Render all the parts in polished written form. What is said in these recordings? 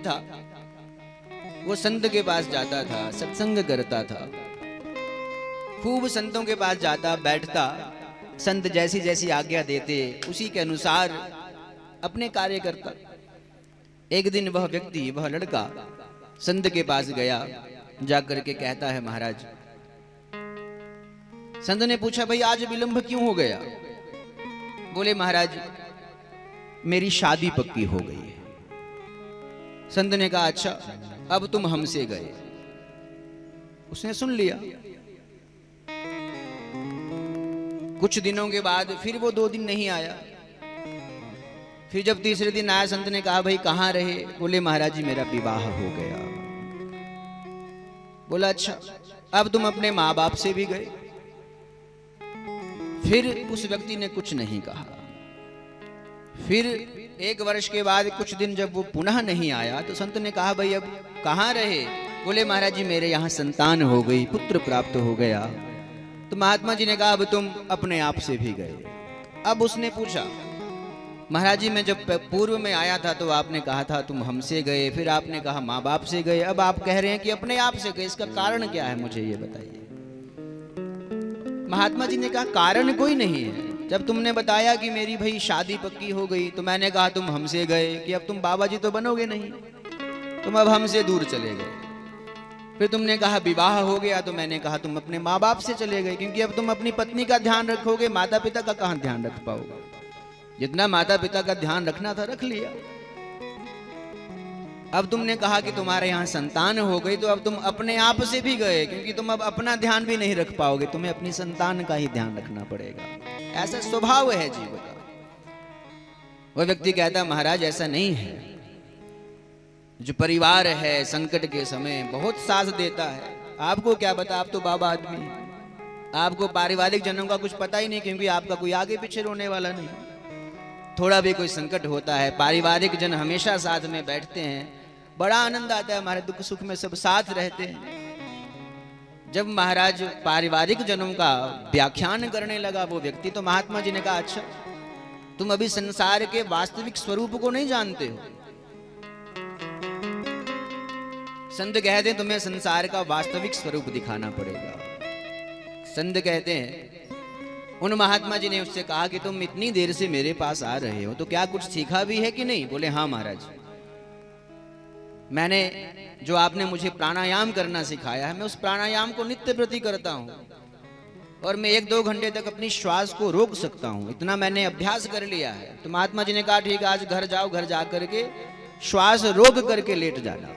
था, वो संत के पास जाता था, सत्संग करता था, खूब संतों के पास जाता बैठता, संत जैसी जैसी आज्ञा देते उसी के अनुसार अपने कार्य करता। एक दिन वह व्यक्ति, वह लड़का संत के पास गया, जाकर के कहता है, महाराज। संत ने पूछा, भाई आज विलंब क्यों हो गया? बोले, महाराज मेरी शादी पक्की हो गई है। संत ने कहा, अच्छा अब तुम हमसे गए। उसने सुन लिया। कुछ दिनों के बाद फिर वो 2 दिन नहीं आया। फिर जब तीसरे दिन आया, संत ने कहा, भाई कहां रहे? बोले, महाराज जी मेरा विवाह हो गया। बोला, अच्छा अब तुम अपने माँ बाप से भी गए? फिर उस व्यक्ति ने कुछ नहीं कहा। फिर 1 वर्ष के बाद कुछ दिन जब वो पुनः नहीं आया तो संत ने कहा, भाई अब कहां रहे? बोले, महाराज जी मेरे यहाँ संतान हो गई, पुत्र प्राप्त हो गया। तो महात्मा जी ने कहा, अब तुम अपने आप से भी गए? अब उसने पूछा, महाराज जी मैं जब पूर्व में आया था तो आपने कहा था तुम हमसे गए, फिर आपने कहा माँ बाप से गए, अब आप कह रहे हैं कि अपने आप से गए, इसका कारण क्या है मुझे ये बताइए। महात्मा जी ने कहा, कारण कोई नहीं है। जब तुमने बताया कि मेरी भाई शादी पक्की हो गई तो मैंने कहा तुम हमसे गए कि अब तुम बाबा जी तो बनोगे नहीं, तुम अब हमसे दूर चले गए। फिर तुमने कहा विवाह हो गया तो मैंने कहा तुम अपने माँ बाप से चले गए, क्योंकि अब तुम अपनी पत्नी का ध्यान रखोगे, माता पिता का कहां ध्यान रख पाओगे। जितना माता पिता का ध्यान रखना था रख लिया। अब तुमने कहा कि तुम्हारे यहाँ संतान हो गई तो अब तुम अपने आप से भी गए, क्योंकि तुम अब अपना ध्यान भी नहीं रख पाओगे, तुम्हें अपनी संतान का ही ध्यान रखना पड़ेगा। ऐसा स्वभाव है जीव का। वह व्यक्ति कहता, महाराज ऐसा नहीं है। जो परिवार है संकट के समय बहुत साथ देता है। आपको क्या पता, आप तो बाबा आदमी हैं, आपको पारिवारिक जनों का कुछ पता ही नहीं, क्योंकि आपका कोई आगे पीछे रोने वाला नहीं। थोड़ा भी कोई संकट होता है, पारिवारिक जन हमेशा साथ में बैठते हैं, बड़ा आनंद आता है, हमारे दुख सुख में सब साथ रहते हैं। जब महाराज पारिवारिक जनों का व्याख्यान करने लगा वो व्यक्ति, तो महात्मा जी ने कहा, अच्छा तुम अभी संसार के वास्तविक स्वरूप को नहीं जानते हो। संत कहते हैं तुम्हें संसार का वास्तविक स्वरूप दिखाना पड़ेगा। संत कहते हैं, उन महात्मा जी ने उससे कहा कि तुम इतनी देर से मेरे पास आ रहे हो तो क्या कुछ सीखा भी है कि नहीं? बोले, हाँ महाराज, मैंने जो आपने मुझे प्राणायाम करना सिखाया है, मैं उस प्राणायाम को नित्य प्रति करता हूं, और मैं 1-2 घंटे तक अपनी श्वास को रोक सकता हूं, इतना मैंने अभ्यास कर लिया है। तो महात्मा जी ने कहा, ठीक है आज घर जाओ, घर जा करके श्वास रोक करके लेट जाना,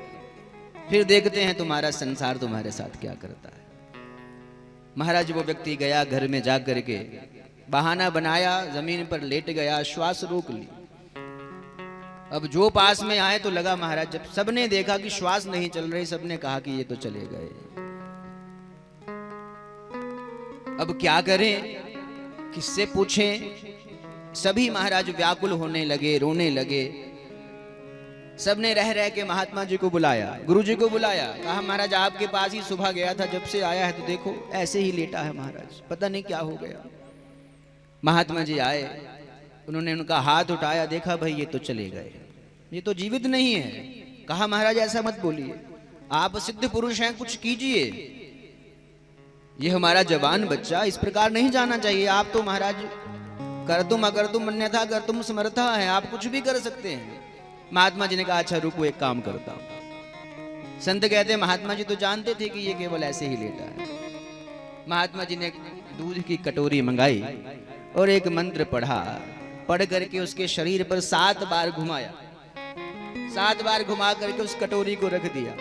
फिर देखते हैं तुम्हारा संसार तुम्हारे साथ क्या करता है। महाराज वो व्यक्ति गया, घर में जा करके बहाना बनाया, जमीन पर लेट गया, श्वास रोक ली। अब जो पास में आए तो लगा, महाराज जब सबने देखा कि श्वास नहीं चल रही, सबने कहा कि ये तो चले गए, अब क्या करें, किससे पूछें। सभी महाराज व्याकुल होने लगे, रोने लगे। सबने रह रह के महात्मा जी को बुलाया, गुरु जी को बुलाया, कहा महाराज आपके पास ही सुबह गया था, जब से आया है तो देखो ऐसे ही लेटा है महाराज, पता नहीं क्या हो गया। महात्मा जी आए, उन्होंने उनका हाथ उठाया, देखा भाई ये तो चले गए, ये तो जीवित नहीं है। कहा महाराज ऐसा मत बोलिए, आप सिद्ध पुरुष हैं, कुछ कीजिए, ये हमारा जवान बच्चा इस प्रकार नहीं जाना चाहिए। आप तो महाराज कर तुम अगर तुम अन्यथा कर तुम समर्था है, आप कुछ भी कर सकते हैं। महात्मा जी ने कहा, अच्छा रुको एक काम करता हूं। संत कहते महात्मा जी तो जानते थे कि ये केवल ऐसे ही लेटा है। महात्मा जी ने दूध की कटोरी मंगाई और एक मंत्र पढ़ा, पढ़ करके उसके शरीर पर 7 बार घुमाया, 7 बार घुमा करके उस कटोरी को रख दिया।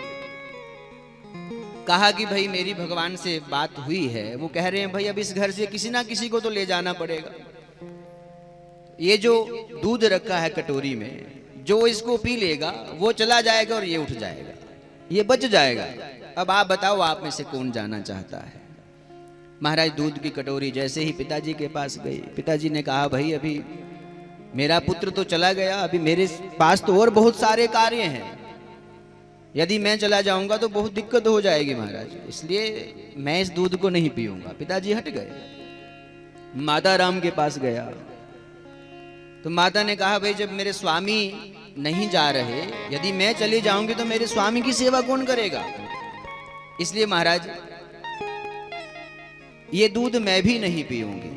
कहा कि भाई मेरी भगवान से बात हुई है, वो कह रहे हैं भाई अब इस घर से किसी ना किसी को तो ले जाना पड़ेगा। ये जो दूध रखा है कटोरी में, जो इसको पी लेगा वो चला जाएगा और ये उठ जाएगा, ये बच जाएगा। अब आप बताओ आप में से कौन जाना चाहता है। महाराज दूध की कटोरी जैसे ही पिताजी के पास गई, पिताजी ने कहा भाई अभी मेरा पुत्र तो चला गया, अभी मेरे पास तो और बहुत सारे कार्य हैं, यदि मैं चला जाऊंगा तो बहुत दिक्कत हो जाएगी महाराज, इसलिए मैं इस दूध को नहीं पीऊंगा। पिताजी हट गए। माता राम के पास गया तो माता ने कहा भाई जब मेरे स्वामी नहीं जा रहे, यदि मैं चली जाऊंगी तो मेरे स्वामी की सेवा कौन करेगा? इसलिए महाराज ये दूध मैं भी नहीं पीऊंगी।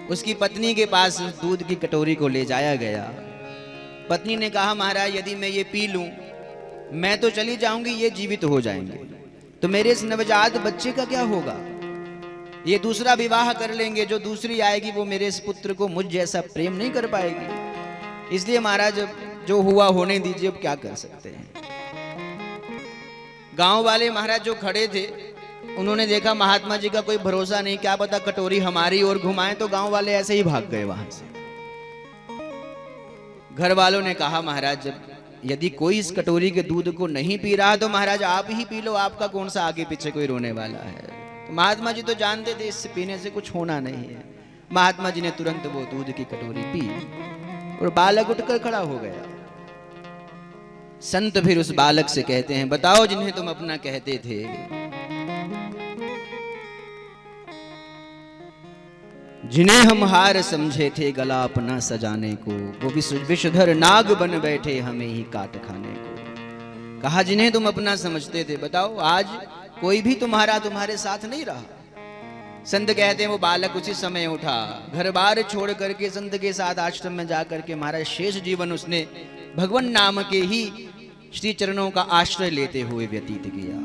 उसकी पत्नी के पास उस दूध की कटोरी को ले जाया गया। पत्नी ने कहा, महाराज यदि मैं ये पी लूं, मैं तो चली जाऊंगी, ये जीवित हो जाएंगे, तो मेरे इस नवजात बच्चे का क्या होगा? ये दूसरा विवाह कर लेंगे, जो दूसरी आएगी वो मेरे इस पुत्र को मुझ जैसा प्रेम नहीं कर पाएगी। इसलिए महाराज जो हुआ होने दीजिए, अब क्या कर सकते हैं। गांव वाले महाराज जो खड़े थे, उन्होंने देखा महात्मा जी का कोई भरोसा नहीं, क्या पता कटोरी हमारी ओर घुमाए, तो गांव वाले ऐसे ही भाग गए वहां से। घर वालों ने कहा, महाराज जब यदि कोई इस कटोरी के दूध को नहीं पी रहा तो महाराज आप ही पी लो, आपका कौन सा आगे पीछे कोई रोने वाला है। तो महात्मा जी तो जानते थे इससे पीने से कुछ होना नहीं है। महात्मा जी ने तुरंत वो दूध की कटोरी पी और बालक उठकर खड़ा हो गया। संत फिर उस बालक से कहते हैं, बताओ जिन्हें तुम अपना कहते थे, जिन्हें हम हार समझे थे गला अपना सजाने को, वो विषधर नाग बन बैठे हमें ही काट खाने को। कहा जिन्हें तुम अपना समझते थे, बताओ आज कोई भी तुम्हारे साथ नहीं रहा। संत कहते हैं वो बालक उसी समय उठा, घर बार छोड़ करके संत के साथ आश्रम में जाकर के महाराज शेष जीवन उसने भगवान नाम के ही श्री चरणों का आश्रय लेते हुए व्यतीत किया।